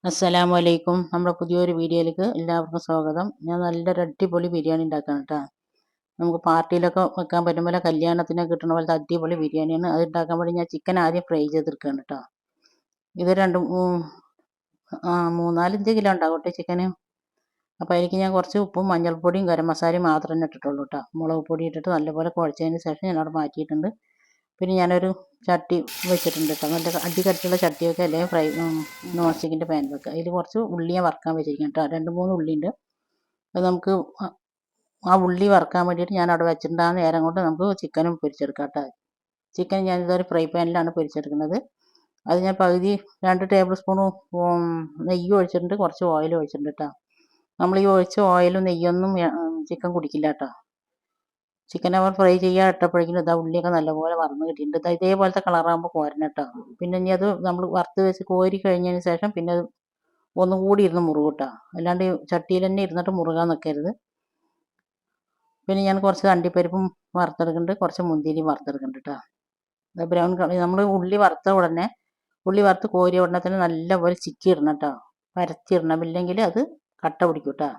അസ്സലാമു അലൈക്കും. നമ്മുടെ പുതിയൊരു വീഡിയോയിലേക്ക് എല്ലാവർക്കും സ്വാഗതം. ഞാൻ നല്ലൊരു അടിപൊളി ബിരിയാണി ഉണ്ടാക്കാം കേട്ടോ. നമുക്ക് പാർട്ടിയിലൊക്കെ വെക്കാൻ പറ്റും പോലെ കല്യാണത്തിനൊക്കെ കിട്ടുന്ന പോലത്തെ അടിപൊളി ബിരിയാണിയാണ്. അത് ഉണ്ടാക്കാൻ വേണ്ടി ഞാൻ ചിക്കൻ ആദ്യം ഫ്രൈ ചെയ്തെടുക്കുകയാണ് കേട്ടോ. ഇത് മൂന്നാലഞ്ച് കിലോ ഉണ്ടാവും കേട്ടോ ചിക്കന്. അപ്പോൾ അതിലേക്ക് ഞാൻ കുറച്ച് ഉപ്പും മഞ്ഞൾപ്പൊടിയും ഗരം മസാലയും മാത്രമേ ഇട്ടിട്ടുള്ളൂ കേട്ടോ. മുളക് പൊടി ഇട്ടിട്ട് നല്ലപോലെ കുഴച്ചതിന് ശേഷം ഞാൻ അവിടെ മാറ്റിയിട്ടുണ്ട്. പിന്നെ ഞാനൊരു ചട്ടി വെച്ചിട്ടുണ്ട് കേട്ടോ. നല്ല അടികട്ടിയുള്ള ചട്ടിയൊക്കെ അല്ലെങ്കിൽ നോൺ സ്റ്റിക്കിൻ്റെ പാൻ വെക്കുക. അതിൽ കുറച്ച് ഉള്ളിയെ വറുക്കാൻ വെച്ചിരിക്കണം കേട്ടോ. 2-3 ഉള്ളിയുണ്ട്. അത് നമുക്ക് ആ ഉള്ളി വറുക്കാൻ വേണ്ടിയിട്ട് ഞാൻ അവിടെ വെച്ചിട്ടുണ്ട്. ആ നേരം കൊണ്ട് നമുക്ക് ചിക്കനും പൊരിച്ചെടുക്കാം കേട്ടോ. ചിക്കൻ ഞാനിതൊരു ഫ്രൈ പാനിലാണ് പൊരിച്ചെടുക്കുന്നത്. അത് ഞാൻ പകുതി 2 ടേബിൾ സ്പൂൺ നെയ്യ് ഒഴിച്ചിട്ടുണ്ട്, കുറച്ച് ഓയിൽ ഒഴിച്ചിട്ടുണ്ട് കേട്ടോ. നമ്മൾ ഈ ഒഴിച്ച ഓയിലും നെയ്യൊന്നും ചിക്കൻ കുടിക്കില്ല കേട്ടോ. ചിക്കൻ അവർ ഫ്രൈ ചെയ്യാൻ ഇട്ടപ്പോഴേക്കും ഇതാ ഉള്ളിയൊക്കെ നല്ലപോലെ വറന്ന് കിട്ടിയിട്ടുണ്ട്. ഇതേപോലത്തെ കളറാകുമ്പോൾ കോരണം കേട്ടോ. പിന്നെ ഇനി അത് നമ്മൾ വറുത്ത് വെച്ച് കോരി കഴിഞ്ഞതിന് ശേഷം പിന്നെ അത് ഒന്നും കൂടി ഇരുന്ന് മുറുകും കേട്ടോ. അല്ലാണ്ട് ചട്ടിയിൽ തന്നെ ഇരുന്നിട്ട് മുറുകാൻ നിൽക്കരുത്. പിന്നെ ഞാൻ കുറച്ച് അണ്ടിപ്പരിപ്പും വറുത്തെടുക്കുന്നുണ്ട്, കുറച്ച് മുന്തിരിയും വറുത്തെടുക്കുന്നുണ്ട് കേട്ടോ. ബ്രൗൺ കളർ നമ്മൾ ഉള്ളി വറുത്ത് കോരിയ ഉടനെ തന്നെ നല്ലപോലെ ചിക്കി ഇടണം കേട്ടോ. പരത്തിയിടണം, ഇല്ലെങ്കിൽ അത് കട്ട പിടിക്കും കേട്ടോ.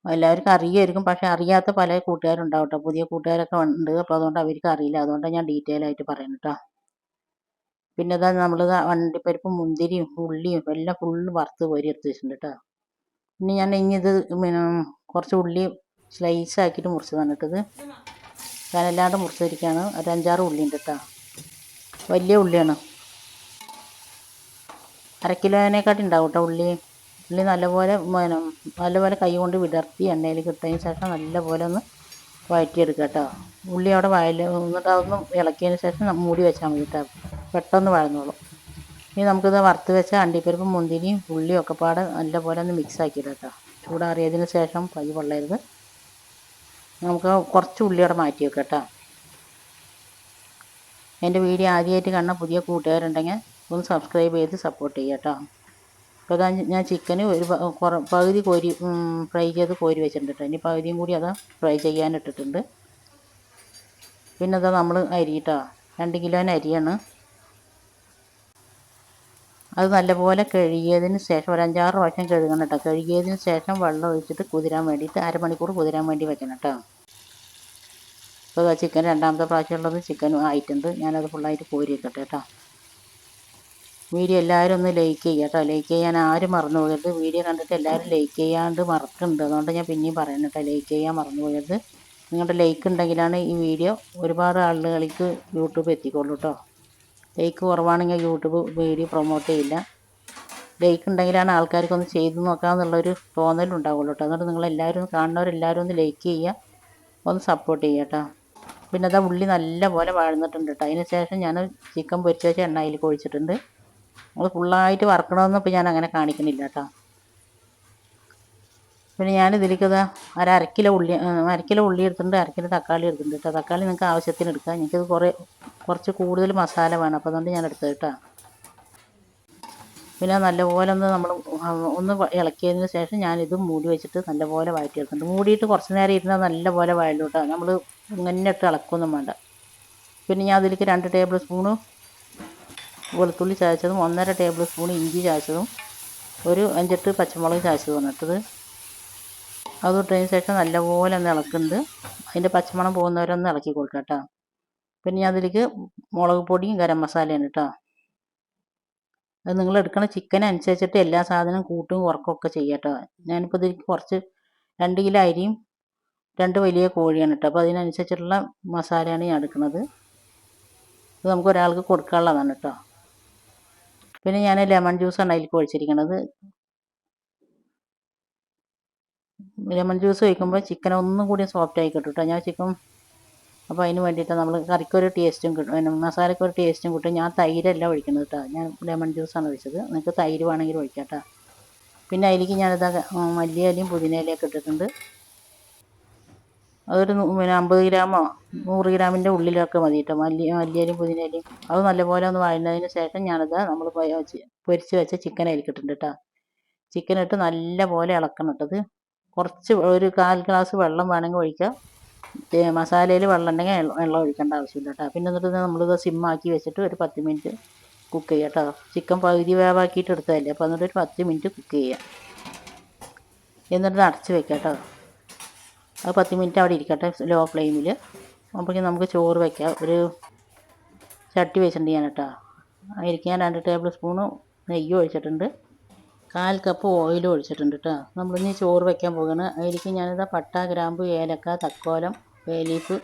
എല്ലാവർക്കും അറിയായിരിക്കും, പക്ഷെ അറിയാത്ത പല കൂട്ടുകാരുണ്ടാവും കേട്ടോ. പുതിയ കൂട്ടുകാരൊക്കെ ഉണ്ട്, അപ്പോൾ അതുകൊണ്ട് അവർക്ക് അറിയില്ല. അതുകൊണ്ടാണ് ഞാൻ ഡീറ്റെയിൽ ആയിട്ട് പറയുന്നത് കേട്ടോ. പിന്നെ ഇതാ നമ്മൾ അണ്ടിപ്പരിപ്പും മുന്തിരിയും ഉള്ളിയും എല്ലാം ഫുള്ള് വറുത്ത് കോരി എടുത്ത് വെച്ചിട്ടുണ്ട് കേട്ടോ. ഇനി ഇത് പിന്നെ കുറച്ച് ഉള്ളി സ്ലൈസ് ആക്കിയിട്ട് മുറിച്ച് തന്നിട്ടത് ഞാനല്ലാണ്ട് മുറിച്ചിരിക്കുകയാണ്. ഒരു 5-6 ഉള്ളി ഉണ്ട് കേട്ടോ. വലിയ ഉള്ളിയാണ്. 1/2 കിലോനേക്കാട്ടി ഉണ്ടാവും കേട്ടോ ഉള്ളി നല്ലപോലെ കൈ കൊണ്ട് വിടർത്തി എണ്ണയിൽ ഇട്ടതിന് ശേഷം നല്ലപോലെ ഒന്ന് വഴറ്റിയെടുക്കുക കേട്ടോ. ഉള്ളി അവിടെ എന്നിട്ട് അതൊന്ന് ഇളക്കിയതിന് ശേഷം മൂടി വെച്ചാൽ മതി കേട്ടോ. പെട്ടെന്ന് വഴന്നോളും. ഇനി നമുക്കിത് വറുത്ത് വെച്ച അണ്ടിപ്പരിപ്പും മുന്തിരിയും ഉള്ളിയും ഒക്കെ പാടെ നല്ലപോലെ ഒന്ന് മിക്സ് ആക്കിയിടാം കേട്ടോ. ചൂടാറിയതിന് ശേഷം കൈ പൊള്ളരുത്. നമുക്ക് കുറച്ച് ഉള്ളി അവിടെ മാറ്റി വെക്കാം കേട്ടോ. എൻ്റെ വീഡിയോ ആദ്യമായിട്ട് കാണുന്ന പുതിയ കൂട്ടുകാരുണ്ടെങ്കിൽ ഒന്ന് സബ്സ്ക്രൈബ് ചെയ്ത് സപ്പോർട്ട് ചെയ്യുക കേട്ടോ. അപ്പോൾ അതാ ഞാൻ ചിക്കന് പകുതി ഫ്രൈ ചെയ്ത് കോരി വെച്ചിട്ടുണ്ട് കേട്ടോ. ഇനി പകുതിയും കൂടി അതാ ഫ്രൈ ചെയ്യാനിട്ടിട്ടുണ്ട്. പിന്നെ അതാ നമ്മൾ അരി കേട്ടോ. 2 കിലോന് അരിയാണ്. അത് നല്ലപോലെ കഴുകിയതിന് ശേഷം ഒരു 5-6 പ്രാവശ്യം കഴുകണം കേട്ടോ. കഴുകിയതിന് ശേഷം വെള്ളം ഒഴിച്ചിട്ട് കുതിരാൻ വേണ്ടിയിട്ട് 1/2 മണിക്കൂർ കുതിരാൻ വേണ്ടി വെക്കണം കേട്ടോ. അപ്പോൾ ചിക്കൻ രണ്ടാമത്തെ പ്രാവശ്യമുള്ളത് ചിക്കനും ആയിട്ടുണ്ട്. ഞാനത് ഫുള്ളായിട്ട് കോരി വെക്കട്ടെ കേട്ടോ. വീഡിയോ എല്ലാവരും ഒന്ന് ലൈക്ക് ചെയ്യുക കേട്ടോ. ലൈക്ക് ചെയ്യാൻ ആരും മറന്നു പോകരുത്. വീഡിയോ കണ്ടിട്ട് എല്ലാവരും ലൈക്ക് ചെയ്യാണ്ട് മറക്കുന്നുണ്ട്. അതുകൊണ്ട് ഞാൻ പിന്നെയും പറയുന്നത് കേട്ടോ, ലൈക്ക് ചെയ്യാൻ മറന്നു പോകരുത്. നിങ്ങളുടെ ലൈക്ക് ഉണ്ടെങ്കിലാണ് ഈ വീഡിയോ ഒരുപാട് ആളുകളിലേക്ക് യൂട്യൂബ് എത്തിക്കുള്ളൂ കേട്ടോ. ലൈക്ക് കുറവാണെങ്കിൽ യൂട്യൂബ് വീഡിയോ പ്രൊമോട്ട് ചെയ്യില്ല. ലൈക്ക് ഉണ്ടെങ്കിലാണ് ആൾക്കാർക്കൊന്ന് ചെയ്ത് നോക്കാമെന്നുള്ളൊരു തോന്നലുണ്ടാവുള്ളൂ കേട്ടോ. അതുകൊണ്ട് നിങ്ങളെല്ലാവരും കാണുന്നവരെല്ലാവരും ഒന്ന് ലൈക്ക് ചെയ്യുക, ഒന്ന് സപ്പോർട്ട് ചെയ്യുക കേട്ടോ. പിന്നെ അതാ ഉള്ളി നല്ലപോലെ വഴന്നിട്ടുണ്ട് കേട്ടോ. അതിന് ശേഷം ഞാൻ ചിക്കൻ പൊരിച്ച് വെച്ച എണ്ണയിൽ ഒഴിച്ചിട്ടുണ്ട്. നമ്മൾ ഫുള്ളായിട്ട് വറക്കണമെന്ന് ഇപ്പോൾ ഞാൻ അങ്ങനെ കാണിക്കണില്ല കേട്ടോ. പിന്നെ ഞാനിതിലേക്ക് അര കിലോ ഉള്ളി എടുത്തിട്ടുണ്ട്, 1/2 കിലോ തക്കാളി എടുത്തിട്ടുണ്ട് കേട്ടോ. തക്കാളി നിങ്ങൾക്ക് ആവശ്യത്തിന് എടുക്കാം. എനിക്കത് കുറച്ച് കൂടുതൽ മസാല വേണം, അപ്പോൾ അതുകൊണ്ട് ഞാൻ എടുത്തത് കേട്ടോ. പിന്നെ നല്ലപോലെ ഒന്ന് ഇളക്കിയതിന് ശേഷം ഞാനിത് മൂടി വെച്ചിട്ട് നല്ലപോലെ വഴറ്റിയെടുക്കുന്നുണ്ട്. മൂടിയിട്ട് കുറച്ച് നേരം ഇരുന്നാൽ നല്ലപോലെ വഴലും കേട്ടോ. നമ്മൾ ഇങ്ങനെ ഇട്ട് ഇളക്കൊന്നും വേണ്ട. പിന്നെ ഞാൻ അതിലേക്ക് 2 ടേബിൾ സ്പൂണ് വെളുത്തുള്ളി ചതച്ചതും 1.5 ടേബിൾ സ്പൂൺ ഇഞ്ചി ചതച്ചതും ഒരു 5-8 പച്ചമുളക് ചതച്ചതും ഇട്ടത്. അത് ഇട്ടതിന് ശേഷം നല്ലപോലെ ഒന്ന് ഇളക്കുന്നുണ്ട്. അതിൻ്റെ പച്ചമണം പോകുന്നവരൊന്ന് ഇളക്കി കൊടുക്കാം കേട്ടോ. പിന്നെ ഞാൻ അതിലേക്ക് മുളക് പൊടിയും ഗരം മസാലയാണ് കേട്ടോ. അത് നിങ്ങൾ എടുക്കുന്ന ചിക്കൻ അനുസരിച്ചിട്ട് എല്ലാ സാധനവും കൂട്ടും കുറക്കുകയൊക്കെ ചെയ്യാം കേട്ടോ. ഞാനിപ്പോൾ ഇതിലേക്ക് കുറച്ച് 2 കിലോ അരിയും 2 വലിയ കോഴിയാണ് കേട്ടോ. അപ്പോൾ അതിനനുസരിച്ചിട്ടുള്ള മസാലയാണ് ഞാൻ എടുക്കുന്നത്. ഇത് നമുക്ക് ഒരാൾക്ക് കൊടുക്കാനുള്ളതാണ് കേട്ടോ. പിന്നെ ഞാൻ ലെമൺ ജ്യൂസാണ് അതിലേക്ക് ഒഴിച്ചിരിക്കുന്നത്. ലെമൺ ജ്യൂസ് ഒഴിക്കുമ്പോൾ ചിക്കൻ ഒന്നും കൂടി സോഫ്റ്റ് ആയി കിട്ടും കേട്ടോ. ഞാൻ ചിക്കൻ അപ്പോൾ അതിന് വേണ്ടിയിട്ട് നമ്മൾ കറിക്കൊരു ടേസ്റ്റും കിട്ടും, മസാലയ്ക്കൊരു ടേസ്റ്റും കിട്ടും. ഞാൻ തൈരല്ല ഒഴിക്കുന്നത് കേട്ടോ. ഞാൻ ലെമൺ ജ്യൂസാണ് ഒഴിച്ചത്. നിങ്ങൾക്ക് തൈര് വേണമെങ്കിൽ ഒഴിക്കാം കേട്ടോ. പിന്നെ അതിലേക്ക് ഞാനിതാ മല്ലിയിലയും പുതിനയിലയൊക്കെ ഇട്ടിട്ടുണ്ട്. അതൊരു 50 ഗ്രാമോ 100 ഗ്രാമിൻ്റെ ഉള്ളിലൊക്കെ മതി കേട്ടോ. മല്ലിയിലയും പുതിനയിലയും അത് നല്ലപോലെ ഒന്ന് വഴന്നതിന് ശേഷം ഞാനിതാ നമ്മൾ പൊരിച്ച് വെച്ച ചിക്കൻ അതിലേക്കിട്ടുണ്ട് കേട്ടോ. ചിക്കൻ ഇട്ട് നല്ലപോലെ ഇളക്കണം ഇട്ടത്. കുറച്ച് ഒരു 1/4 ഗ്ലാസ് വെള്ളം വേണമെങ്കിൽ ഒഴിക്കാം. മസാലയിൽ വെള്ളം ഉണ്ടെങ്കിൽ വെള്ളം ഒഴിക്കേണ്ട ആവശ്യമില്ല കേട്ടോ. പിന്നെ എന്നിട്ട് നമ്മളിത് സിമ്മാക്കി വെച്ചിട്ട് ഒരു 10 മിനിറ്റ് കുക്ക് ചെയ്യുക കേട്ടോ. ചിക്കൻ പകുതി വേവാക്കിയിട്ട് എടുത്തതല്ലേ, അപ്പോൾ എന്നിട്ട് ഒരു 10 മിനിറ്റ് കുക്ക് ചെയ്യുക. എന്നിട്ട് അടച്ച് വെക്കുക കേട്ടോ. അത് 10 മിനിറ്റ് അവിടെ ഇരിക്കട്ടെ ലോ ഫ്ലെയിമിൽ. അപ്പോഴേക്കും നമുക്ക് ചോറ് വയ്ക്കാം. ഒരു ചട്ടി വെച്ചിട്ടുണ്ട് ഞാൻ കേട്ടോ. അതിലേക്ക് ഞാൻ 2 ടേബിൾ സ്പൂണ് നെയ്യ് ഒഴിച്ചിട്ടുണ്ട്, 1/4 കപ്പ് ഓയിൽ ഒഴിച്ചിട്ടുണ്ട് കേട്ടോ. നമ്മളിനി ചോറ് വയ്ക്കാൻ പോകുകയാണ്. അതിലേക്ക് ഞാനിതാ പട്ട, ഗ്രാമ്പു, ഏലക്ക, തക്കോലം, ബേ ലീഫ്,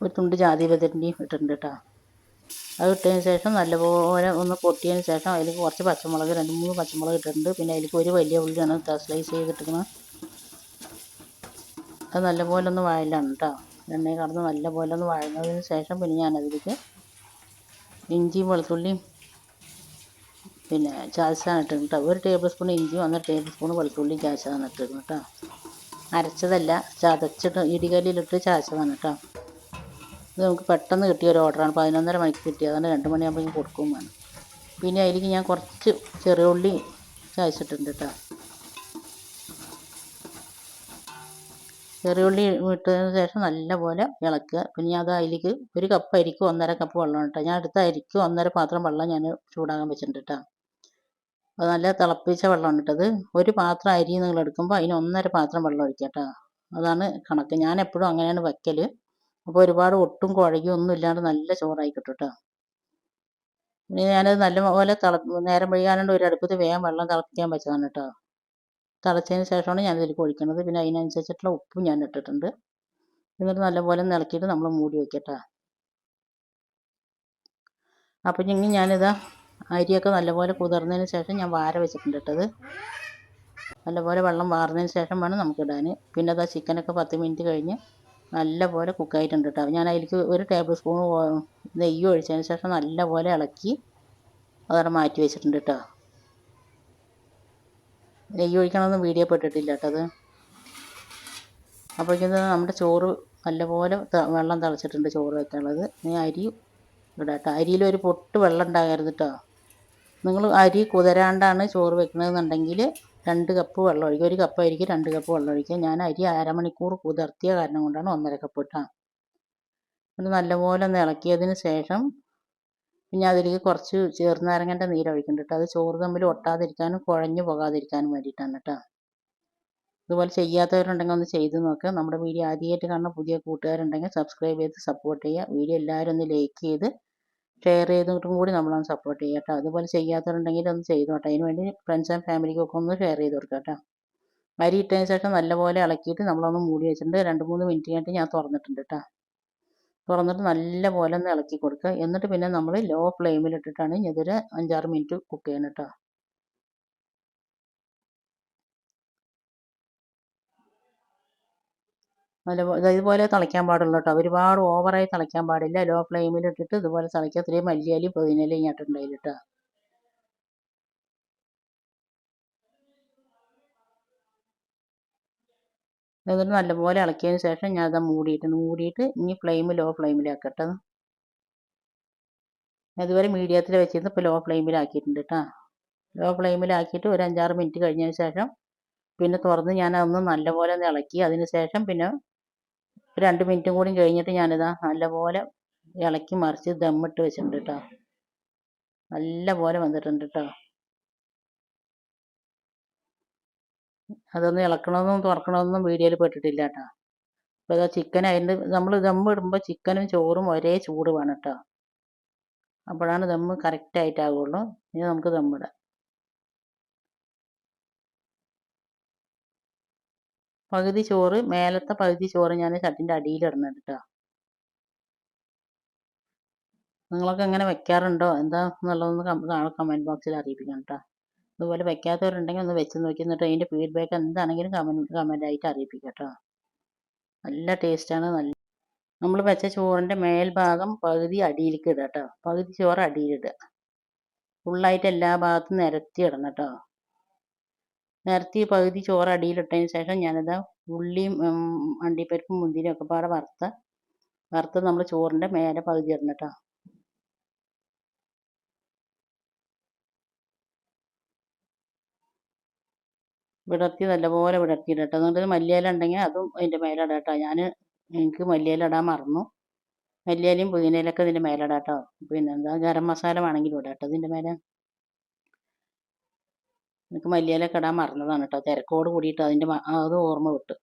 ഒരു തുണ്ട് ജാതിപത്രിൻ്റെയും ഇട്ടിട്ടുണ്ട് കേട്ടോ. അത് ഇട്ടതിന് ശേഷം നല്ലപോലെ ഒന്ന് പൊട്ടിയതിന് ശേഷം അതിലേക്ക് കുറച്ച് പച്ചമുളക്, 2-3 പച്ചമുളക് ഇട്ടിട്ടുണ്ട്. പിന്നെ അതിലേക്ക് ഒരു വലിയ ഉള്ളിയാണ് സ്ലൈസ് ചെയ്തിട്ടിരിക്കുന്നത്. അത് നല്ലപോലെ ഒന്ന് വഴലാണ് കേട്ടോ. എണ്ണയിൽ കടന്ന് നല്ലപോലെ ഒന്ന് വഴന്നതിന് ശേഷം പിന്നെ ഞാനതിലേക്ക് ഇഞ്ചിയും വെളുത്തുള്ളിയും പിന്നെ ചതച്ചതാണ് ഇട്ടിരുന്നത് കേട്ടോ. 1 ടേബിൾ സ്പൂൺ ഇഞ്ചിയും 1.5 ടേബിൾ സ്പൂൺ വെളുത്തുള്ളിയും ചതച്ചതാണ് ഇട്ടിരുന്നത് കേട്ടോ. അരച്ചതല്ല, ചതച്ചിട്ട് ഇടികല്ലിലിട്ട് ചതച്ചതാണ് കേട്ടോ. ഇത് നമുക്ക് പെട്ടെന്ന് കിട്ടിയ ഒരു ഓർഡറാണ്. 11:30 മണിക്ക് കിട്ടിയതാണ്. 2 മണിയാകുമ്പോൾ കൊടുക്കുകയും വേണം. പിന്നെ അതിലേക്ക് ഞാൻ കുറച്ച് ചെറിയ ഉള്ളി ചതച്ചിട്ടുണ്ട് കേട്ടോ. ചെറിയ ഉള്ളി ഇട്ടതിന് ശേഷം നല്ലപോലെ ഇളക്കുക. പിന്നെ ഞാൻ അതിലേക്ക് 1 കപ്പ് അരിക്ക് 1.5 കപ്പ് വെള്ളം കേട്ടോ. ഞാൻ എടുത്ത അരിക്ക് 1.5 പാത്രം വെള്ളം ഞാൻ ചൂടാകാൻ വെച്ചിട്ടുണ്ട് കേട്ടോ. അത് നല്ല തിളപ്പിച്ച വെള്ളമാണ് ഇട്ടത്. 1 പാത്രം അരി നിങ്ങൾ എടുക്കുമ്പോൾ അതിന് 1.5 പാത്രം വെള്ളം ഒഴിക്കുക കേട്ടോ. അതാണ് കണക്ക്. ഞാൻ എപ്പോഴും അങ്ങനെയാണ് വയ്ക്കൽ. അപ്പോൾ ഒരുപാട് ഒട്ടും കുഴകിയൊന്നും ഇല്ലാണ്ട് നല്ല ചോറായി കിട്ടും കേട്ടോ. ഇനി ഞാനത് നല്ലപോലെ നേരം വൈകാണ്ട് ഒരു അടുപ്പത്ത് വേഗം വെള്ളം തിളപ്പിക്കാൻ വെച്ചതാണ് കേട്ടോ. തിളച്ചതിന് ശേഷമാണ് ഞാനിതിലേക്ക് ഒഴിക്കുന്നത്. പിന്നെ അതിനനുസരിച്ചിട്ടുള്ള ഉപ്പും ഞാൻ ഇട്ടിട്ടുണ്ട്. എന്നിട്ട് നല്ലപോലെ ഇളക്കിയിട്ട് നമ്മൾ മൂടി വയ്ക്കട്ടോ. അപ്പം ഇനി ഞാനിതാ അരിയൊക്കെ നല്ലപോലെ കുതിർന്നതിന് ശേഷം ഞാൻ വാര വെച്ചിട്ടുണ്ട് ഇട്ടത്. നല്ലപോലെ വെള്ളം വാർന്നതിന് ശേഷം വേണം നമുക്കിടാൻ. പിന്നെ അതാ ചിക്കനൊക്കെ 10 മിനിറ്റ് കഴിഞ്ഞ് നല്ലപോലെ കുക്കായിട്ടുണ്ട് കേട്ടോ. ഞാൻ അതിലേക്ക് 1 ടേബിൾ സ്പൂൺ നെയ്യ് ഒഴിച്ചതിന് ശേഷം നല്ലപോലെ ഇളക്കി അതവിടെ മാറ്റി വെച്ചിട്ടുണ്ട് കേട്ടോ. നെയ്യ് ഒഴിക്കണമെന്ന് വീഡിയോ പെട്ടിട്ടില്ല കേട്ടോ അത്. അപ്പോഴേക്കും നമ്മുടെ ചോറ് നല്ലപോലെ വെള്ളം തിളച്ചിട്ടുണ്ട് ചോറ് വയ്ക്കാനുള്ളത്. ഇനി അരി ഇടാം കേട്ടോ. അരിയിലൊരു പൊട്ട് വെള്ളം ഉണ്ടാകരുത് കേട്ടോ. നിങ്ങൾ അരി കുതിരാണ്ടാണ് ചോറ് വെക്കണമെന്നുണ്ടെങ്കിൽ 2 കപ്പ് വെള്ളം ഒഴിക്കുക. 1 കപ്പ് അരിക്ക് 2 കപ്പ് വെള്ളം ഒഴിക്കുക. ഞാൻ അരി അരമണിക്കൂർ കുതിർത്തിയ കാരണം കൊണ്ടാണ് 1.5 കപ്പ് ഇട്ടാൽ. അത് നല്ലപോലെ ഒന്ന് ഇളക്കിയതിന് ശേഷം പിന്നെ അതിലേക്ക് കുറച്ച് ചെറുനാരങ്ങൻ്റെ നീര് ഒഴിക്കുന്നുണ്ട് കേട്ടോ. അത് ചോറ് തമ്മിൽ ഒട്ടാതിരിക്കാനും കുഴഞ്ഞു പോകാതിരിക്കാനും വേണ്ടിയിട്ടാണ് കേട്ടോ. ഇതുപോലെ ചെയ്യാത്തവരുണ്ടെങ്കിൽ ഒന്ന് ചെയ്ത് നോക്കുക. നമ്മുടെ വീഡിയോ ആദ്യമായിട്ട് കാണുന്ന പുതിയ കൂട്ടുകാരുണ്ടെങ്കിൽ സബ്സ്ക്രൈബ് ചെയ്ത് സപ്പോർട്ട് ചെയ്യുക. വീഡിയോ എല്ലാവരും ഒന്ന് ലൈക്ക് ചെയ്ത് ഷെയർ ചെയ്തിട്ടും കൂടി നമ്മളൊന്ന് സപ്പോർട്ട് ചെയ്യുക കേട്ടോ. അതുപോലെ ചെയ്യാത്തവരുണ്ടെങ്കിൽ ഒന്ന് ചെയ്തു കേട്ടോ. അതിന് വേണ്ടി ഫ്രണ്ട്സ് ആൻഡ് ഫാമിലിക്കൊക്കെ ഒന്ന് ഷെയർ ചെയ്ത് കൊടുക്കുക കേട്ടോ. അരി ഇട്ടതിന് ശേഷം നല്ലപോലെ ഇളക്കിയിട്ട് നമ്മളൊന്ന് മൂടി വെച്ചിട്ടുണ്ട്. 2-3 മിനിറ്റ് കഴിഞ്ഞിട്ട് ഞാൻ തുറന്നിട്ടുണ്ട് കേട്ടോ. തുറന്നിട്ട് നല്ലപോലെ ഒന്ന് ഇളക്കി കൊടുക്കുക. എന്നിട്ട് പിന്നെ നമ്മൾ ലോ ഫ്ലെയിമിലിട്ടിട്ടാണ് ഇതൊരു 5-6 മിനിറ്റ് കുക്ക് ചെയ്യണം കേട്ടോ. ഇതുപോലെ തിളയ്ക്കാൻ പാടുള്ളൂ കേട്ടോ. ഒരുപാട് ഓവറായി തിളയ്ക്കാൻ പാടില്ല. ലോ ഫ്ലെയിമിലിട്ടിട്ട് ഇതുപോലെ തിളയ്ക്കുക. ഇത്രയും മല്ലിയിലയും പുതിനയിലയും ഇങ്ങോട്ടുണ്ടായില്ല കേട്ടോ. എന്നിട്ട് നല്ലപോലെ ഇളക്കിയതിന് ശേഷം ഞാൻ അത് മൂടിയിട്ട് ഇനി ഫ്ലെയിം ലോ ഫ്ലെയിമിലാക്കട്ടെ. അതുവരെ മീഡിയത്തിൽ വെച്ചിരുന്നു. ഇപ്പോൾ ലോ ഫ്ലെയിമിലാക്കിയിട്ടുണ്ട് കേട്ടോ. ലോ ഫ്ലെയിമിലാക്കിയിട്ട് ഒരു 5-6 മിനിറ്റ് കഴിഞ്ഞതിന് ശേഷം പിന്നെ തുറന്ന് ഞാൻ അതൊന്ന് നല്ലപോലെ ഒന്ന് ഇളക്കി. അതിന് ശേഷം പിന്നെ 2 മിനിറ്റും കൂടി കഴിഞ്ഞിട്ട് ഞാനിതാ നല്ലപോലെ ഇളക്കി മറിച്ച് ദമ്മിട്ട് വെച്ചിട്ടുണ്ട് കേട്ടോ. നല്ലപോലെ വന്നിട്ടുണ്ട് കേട്ടോ. അതൊന്നും ഇളക്കണമെന്നും തുറക്കണമെന്നും വീഡിയോയിൽ പെട്ടിട്ടില്ല കേട്ടോ. അപ്പോൾ അതാ ചിക്കൻ അതിൻ്റെ നമ്മൾ ദമ്മ് ഇടുമ്പോൾ ചിക്കനും ചോറും ഒരേ ചൂട് വേണം കേട്ടോ. അപ്പോഴാണ് ദമ്മ് കറക്റ്റായിട്ടാവുള്ളൂ. ഇനി നമുക്ക് ദമ്മിടാം. പകുതി ചോറ് മേലത്തെ പകുതി ചോറ് ഞാൻ ചട്ടിൻ്റെ അടിയിലിടുന്നുണ്ട് കേട്ടോ. നിങ്ങളൊക്കെ എങ്ങനെ വെക്കാറുണ്ടോ എന്താണെന്നുള്ളതൊന്ന് കമൻറ്റ് ബോക്സിൽ അറിയിപ്പിക്കണം കേട്ടോ. അതുപോലെ വെക്കാത്തവരുണ്ടെങ്കിൽ ഒന്ന് വെച്ച് നോക്കി എന്നിട്ട് അതിൻ്റെ ഫീഡ്ബാക്ക് എന്താണെങ്കിലും കമൻറ്റായിട്ട് അറിയിപ്പിക്കാം കേട്ടോ. നല്ല ടേസ്റ്റാണ്. നമ്മൾ വെച്ച ചോറിൻ്റെ മേൽഭാഗം പകുതി അടിയിലേക്ക് ഇടുക കേട്ടോ. പകുതി ചോറ് അടിയിലിടുക. ഫുള്ളായിട്ട് എല്ലാ ഭാഗത്തും നിരത്തി ഇടണം കേട്ടോ. നിരത്തി പകുതി ചോറ് അടിയിലിട്ടതിന് ശേഷം ഞാനിതാ ഉള്ളിയും അണ്ടിപ്പരിപ്പും മുന്തിരിയും ഒക്കെ പാടെ വറുത്ത് നമ്മൾ ചോറിൻ്റെ മേലെ പകുതി ഇടണം കേട്ടോ. നല്ലപോലെ വിടർത്തിയിട കേട്ടോ. എന്നിട്ട് മല്ലിയില ഉണ്ടെങ്കിൽ അതും അതിൻ്റെ മേലെ ഇടാം കേട്ടോ. എനിക്ക് മല്ലിയില ഇടാൻ മറന്നു. മല്ലിയിലയും പുതിനയിലൊക്കെ ഇതിൻ്റെ മേലെ ഇടാം കേട്ടോ. പിന്നെ എന്താ ഗരം മസാല വേണമെങ്കിലും ഇടാം കേട്ടോ ഇതിൻ്റെ മേലെ. എനിക്ക് മല്ലിയിലൊക്കെ ഇടാൻ മറന്നതാണ് കേട്ടോ, തിരക്കോട് കൂടിയിട്ട് അത് ഓർമ്മ വിട്ട്.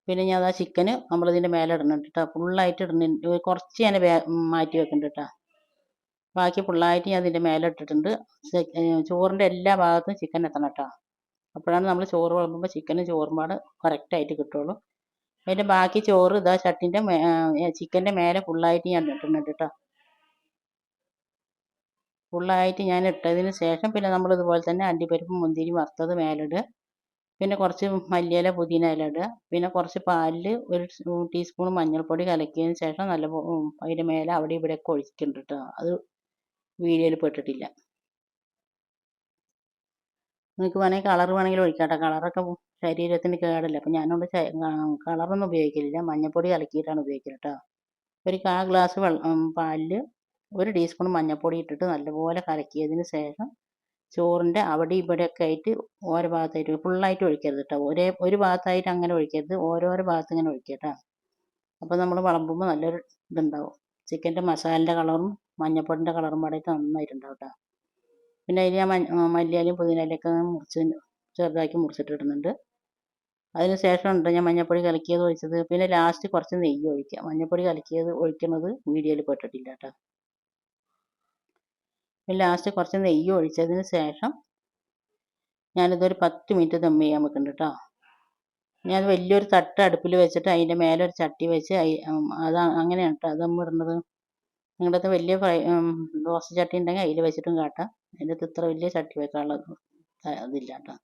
പിന്നെ ഞാൻ ആ ചിക്കന് നമ്മളിതിൻ്റെ മേലെ ഇടുന്നുണ്ട് കേട്ടോ, ഫുള്ളായിട്ട് ഇടുന്നുണ്ട്. കുറച്ച് ഞാൻ മാറ്റി വെക്കുന്നുണ്ട് കേട്ടോ. ബാക്കി ഫുള്ളായിട്ട് ഞാൻ ഇതിൻ്റെ മേലെ ഇട്ടിട്ടുണ്ട്. ചോറിൻ്റെ എല്ലാ ഭാഗത്തും ചിക്കൻ എത്തണം കേട്ടോ. അപ്പോഴാണ് നമ്മൾ ചോറ് വിളമ്പുമ്പോൾ ചിക്കനും ചോറും പാട് കറക്റ്റായിട്ട് കിട്ടുള്ളൂ. അതിൻ്റെ ബാക്കി ചോറ് ഇതാ ചിക്കൻ്റെ മേലെ ഫുള്ളായിട്ട് ഞാൻ ഇട്ടിട്ടുണ്ട് കേട്ടോ. ഫുള്ളായിട്ട് ഞാൻ ഇട്ടതിന് ശേഷം പിന്നെ നമ്മൾ ഇതുപോലെ തന്നെ അണ്ടിപ്പരിപ്പ് മുന്തിരി വറുത്തത് മേലിടുക. പിന്നെ കുറച്ച് മല്ലിയില പുതിന ഇല ഇടുക. പിന്നെ കുറച്ച് പാലിൽ ഒരു ടീസ്പൂൺ മഞ്ഞൾപ്പൊടി കലക്കിയതിന് ശേഷം അതിൻ്റെ മേലെ അവിടെ ഇവിടെയൊക്കെ ഒഴിക്കുന്നുണ്ട് കേട്ടോ. അത് വീഡിയോയിൽ പെട്ടിട്ടില്ല. നിങ്ങൾക്ക് വേണമെങ്കിൽ കളർ വേണമെങ്കിൽ ഒഴിക്കാം കേട്ടോ. കളറൊക്കെ ശരീരത്തിന് കേടല്ല. അപ്പം ഞാനോട് കളറൊന്നും ഉപയോഗിക്കലില്ല, മഞ്ഞൾപ്പൊടി കലക്കിയിട്ടാണ് ഉപയോഗിക്കൽ കേട്ടോ. ഒരു 1/4 ഗ്ലാസ് പാലിൽ ഒരു ടീസ്പൂൺ മഞ്ഞൾപ്പൊടി ഇട്ടിട്ട് നല്ലപോലെ കലക്കിയതിന് ശേഷം ചോറിൻ്റെ അവിടെ ഇവിടെയൊക്കെ ആയിട്ട് ഓരോ ഭാഗത്തായിട്ട് ഫുള്ളായിട്ട് ഒഴിക്കരുത് കേട്ടോ. ഒരു ഭാഗത്തായിട്ട് അങ്ങനെ ഒഴിക്കരുത്, ഓരോരോ ഭാഗത്ത് ഇങ്ങനെ ഒഴിക്കുക കേട്ടോ. അപ്പോൾ നമ്മൾ വിളമ്പുമ്പോൾ നല്ലൊരു ഇതുണ്ടാവും. ചിക്കൻ്റെ മസാലൻ്റെ കളറും മഞ്ഞൾപ്പൊടിൻ്റെ കളറും പാടായിട്ട് നന്നായിട്ടുണ്ടാവും കേട്ടോ. പിന്നെ അതിൽ ഞാൻ മല്ലിയിലയും പുതിനയിലയൊക്കെ ചെറുതാക്കി മുറിച്ചിട്ടിടുന്നുണ്ട്. അതിന് ശേഷം ഉണ്ട് ഞാൻ മഞ്ഞൾപ്പൊടി കലക്കിയത് ഒഴിച്ചത്. പിന്നെ ലാസ്റ്റ് കുറച്ച് നെയ്യ് ഒഴിക്കുക. മഞ്ഞൾപ്പൊടി കലക്കിയത് ഒഴിക്കുന്നത് വീഡിയോയിൽ പെട്ടിട്ടില്ല കേട്ടോ. പിന്നെ ലാസ്റ്റ് കുറച്ച് നെയ്യ് ഒഴിച്ചതിന് ശേഷം ഞാനിതൊരു 10 മിനിറ്റ് ദം ചെയ്യാൻ വെക്കുന്നുണ്ട് കേട്ടോ. ഞാൻ വലിയൊരു തട്ട് അടുപ്പിൽ വെച്ചിട്ട് അതിൻ്റെ മേലെ ഒരു ചട്ടി വെച്ച് അങ്ങനെയാണ് കേട്ടോ ദം ഇടുന്നത്. നിങ്ങളുടെ അടുത്ത് വലിയ ദോശ ചട്ടി ഉണ്ടെങ്കിൽ അതിൽ വെച്ചിട്ടും കാട്ടാം. എൻ്റെ അടുത്ത് ഇത്ര വലിയ ചട്ടി വെക്കാനുള്ള ഇതില്ല കേട്ടോ.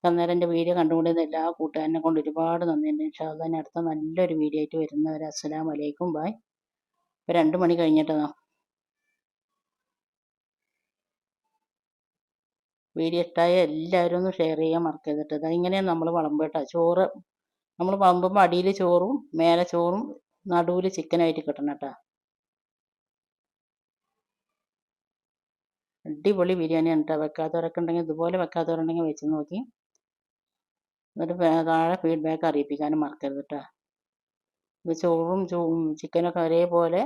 അന്നേരം എൻ്റെ വീഡിയോ കണ്ടുകൊണ്ടിരുന്ന എല്ലാ കൂട്ടുകാരനെ കൊണ്ട് ഒരുപാട് നന്ദിയുണ്ട്. ഇൻഷാ അല്ലാഹ് ഇനി അടുത്ത നല്ലൊരു വീഡിയോ ആയിട്ട് വരുന്നവരെ അസ്സലാമു അലൈക്കും, ബായ്. ഇപ്പോൾ 2 മണി കഴിഞ്ഞിട്ടോ. വീഡിയോ ഇഷ്ടമായ എല്ലാവരും ഒന്ന് ഷെയർ ചെയ്യാൻ മറക്കരുത് കേട്ടോ. ഇങ്ങനെയാണ് നമ്മൾ വിളമ്പുക കേട്ടോ. ചോറ് നമ്മൾ വിളമ്പുമ്പോൾ അടിയിൽ ചോറും മേലെ ചോറും നടുവിൽ ചിക്കനായിട്ട് കിട്ടണം കേട്ടോ. അടിപൊളി ബിരിയാണിയാണ് കേട്ടോ. വെക്കാത്തവരൊക്കെ ഉണ്ടെങ്കിൽ ഇതുപോലെ വെക്കാത്തവരുണ്ടെങ്കിൽ വെച്ച് നോക്കി, എന്നിട്ട് താഴെ ഫീഡ്ബാക്ക് അറിയിപ്പിക്കാനും മറക്കരുത് കേട്ടോ. ഇത് ചോറും ചിക്കനൊക്കെ ഒരേപോലെ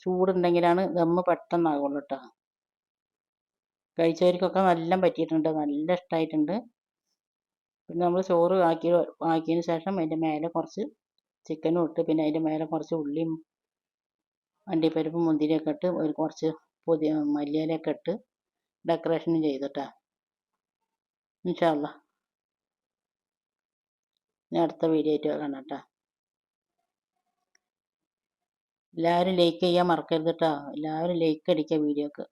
ചൂടുണ്ടെങ്കിലാണ് ദമ്മ് പെട്ടെന്നാകുള്ളൂ കേട്ടോ. കഴിച്ചവർക്കൊക്കെ നല്ല പറ്റിയിട്ടുണ്ട്, നല്ല ഇഷ്ടമായിട്ടുണ്ട്. പിന്നെ നമ്മൾ ചോറ് ആക്കിയതിന് ശേഷം അതിൻ്റെ മേലെ കുറച്ച് ചിക്കനും ഇട്ട്, പിന്നെ അതിൻ്റെ മേലെ കുറച്ച് ഉള്ളിയും അണ്ടിപ്പരിപ്പും മുന്തിരിയൊക്കെ ഇട്ട് കുറച്ച് മല്ലിയിലയൊക്കെ ഇട്ട് ഡെക്കറേഷനും ചെയ്തിട്ടാ. ഇൻഷാ അല്ലാഹ് ഞാൻ അടുത്ത വീഡിയോ ആയിട്ട് കാണാം കേട്ടോ. എല്ലാവരും ലൈക്ക് ചെയ്യാൻ മറക്കരുത് കേട്ടോ. എല്ലാവരും ലൈക്ക് അടിക്കുക വീഡിയോക്ക്.